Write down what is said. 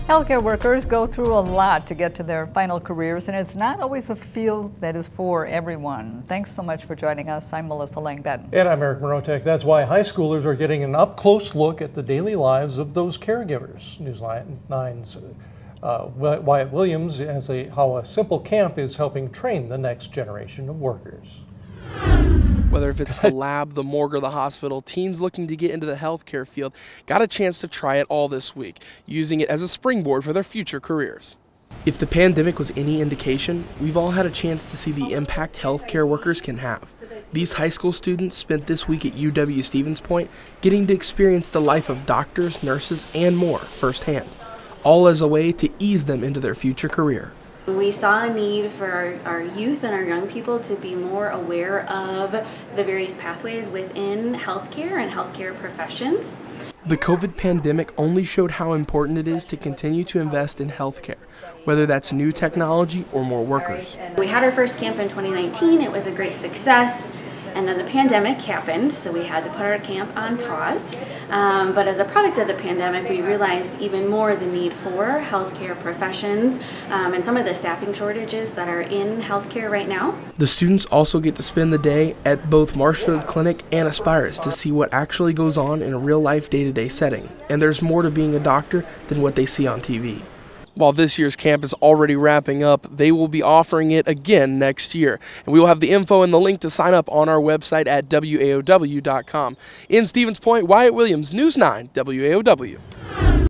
Healthcare workers go through a lot to get to their final careers, and it's not always a field that is for everyone. Thanks so much for joining us. I'm Melissa Lang-Benton. And I'm Eric Morotek. That's why high schoolers are getting an up-close look at the daily lives of those caregivers. News 9's Wyatt Williams has how a simple camp is helping train the next generation of workers. Whether if it's the lab, the morgue, or the hospital, teens looking to get into the healthcare field got a chance to try it all this week, using it as a springboard for their future careers. If the pandemic was any indication, we've all had a chance to see the impact healthcare workers can have. These high school students spent this week at UW-Stevens Point getting to experience the life of doctors, nurses, and more firsthand, all as a way to ease them into their future career. We saw a need for our youth and our young people to be more aware of the various pathways within healthcare and healthcare professions. The COVID pandemic only showed how important it is to continue to invest in healthcare, whether that's new technology or more workers. We had our first camp in 2019. It was a great success. And then the pandemic happened, so we had to put our camp on pause. But as a product of the pandemic, we realized even more the need for healthcare professions and some of the staffing shortages that are in healthcare right now. The students also get to spend the day at both Marshfield Clinic and Aspirus to see what actually goes on in a real-life day-to-day setting. And there's more to being a doctor than what they see on TV. While this year's camp is already wrapping up, they will be offering it again next year. And we will have the info and the link to sign up on our website at WAOW.com. In Stevens Point, Wyatt Williams, News 9, WAOW.